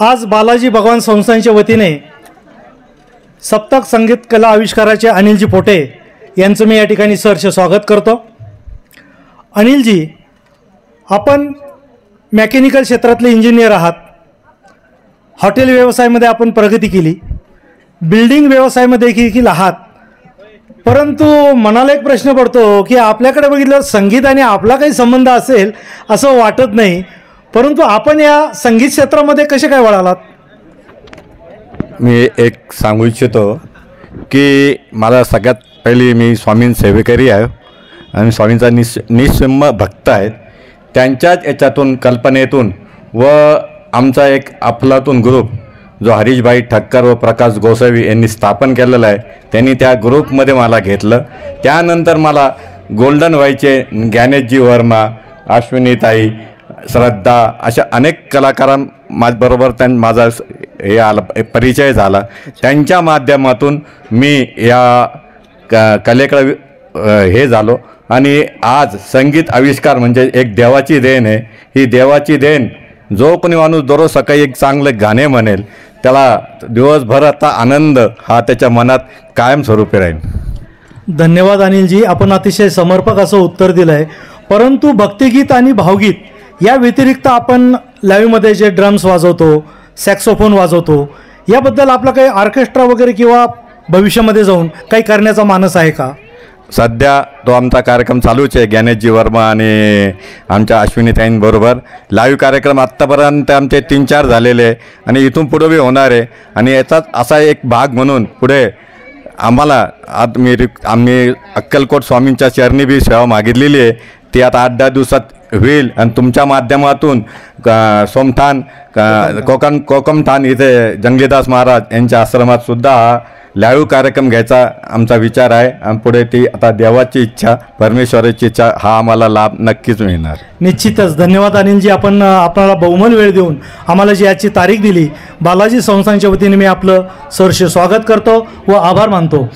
आज बालाजी भगवान संस्थांच्या वतीने सप्तक संगीत कला आविष्काराचे अनिलजी पोटे यांचं मी या ठिकाणी सहर्ष स्वागत करतो। अनिलजी, आपण मेकॅनिकल क्षेत्रातले इंजिनियर आहात, हॉटेल व्यवसायामध्ये आपण प्रगती केली, बिल्डिंग व्यवसायामध्ये देखील आहात, परंतु मनाला एक प्रश्न पडतो की आपल्याकडे बघितलं संगीत आणि आपला काही संबंध असेल असं वाटत नाही, परंतु आपण या संगीत क्षेत्रामध्ये कसे काय वळालात? मी एक सांगू इच्छितो की मला सगळ्यात पहिली मी स्वामीं सेवेकरी आहे आणि स्वामींचा निस्सिम भक्त आहेत। त्यांच्याच याच्यातून कल्पनेतून व आमचा एक अफलातून ग्रुप जो हरीशभाई ठक्कर व प्रकाश गोसावी यांनी स्थापन केलेला आहे, त्यांनी त्या ग्रुपमध्ये मला घेतलं। त्यानंतर मला गोल्डन व्हायचे ज्ञानेशजी वर्मा, अश्विनीताई, श्रद्धा अशा अनेक कलाकारांबरोबर माझा हे आला परिचय झाला। त्यांच्या माध्यमातून मी या कलेकडे हे झालो आणि आज संगीत आविष्कार म्हणजे एक देवाची देण आहे। ही देवाची देण जो कोणी माणूस दररोज सकाळी एक चांगले गाणे म्हणेल त्याला दिवसभर आता आनंद हा त्याच्या मनात कायमस्वरूपी राहील। धन्यवाद अनिलजी, आपण अतिशय समर्पक असं उत्तर दिलं आहे। परंतु भक्तिगीत आणि भावगीत या व्यतिरिक्त आपण लाईव्हमध्ये जे ड्रम्स वाजवतो, सॅक्सोफोन वाजवतो, याबद्दल आपला काही ऑर्केस्ट्रा वगैरे किंवा भविष्यामध्ये जाऊन काही करण्याचा मानस आहे का? सध्या तो आमचा कार्यक्रम चालूच आहे ज्ञानेशजी वर्मा आणि आमच्या अश्विनीताईंबरोबर। लाईव्ह कार्यक्रम आत्तापर्यंत आमचे 3-4 झालेले आहे आणि इथून पुढे बी होणार आहे आणि याचाच असा एक भाग म्हणून पुढे आम्हाला आम्ही अक्कलकोट स्वामींच्या चरणी बी सेवा मागितलेली आहे। ती आता 8-10 दिवसात होईल आणि तुमच्या माध्यमातून सोमठाण कोकमठाण इथे जंगलीदास महाराज यांच्या आश्रमात सुद्धा लाईव्ह कार्यक्रम घ्यायचा आमचा विचार आहे आणि पुढे ती आता देवाची इच्छा, परमेश्वराची इच्छा हा आम्हाला लाभ नक्कीच मिळणार। निश्चितच। धन्यवाद अनिलजी, आपण आपल्याला बहुमूल्य वेळ देऊन आम्हाला जी आजची तारीख दिली, बालाजी संस्थांच्या वतीने मी आपलं सहर्ष स्वागत करतो व आभार मानतो।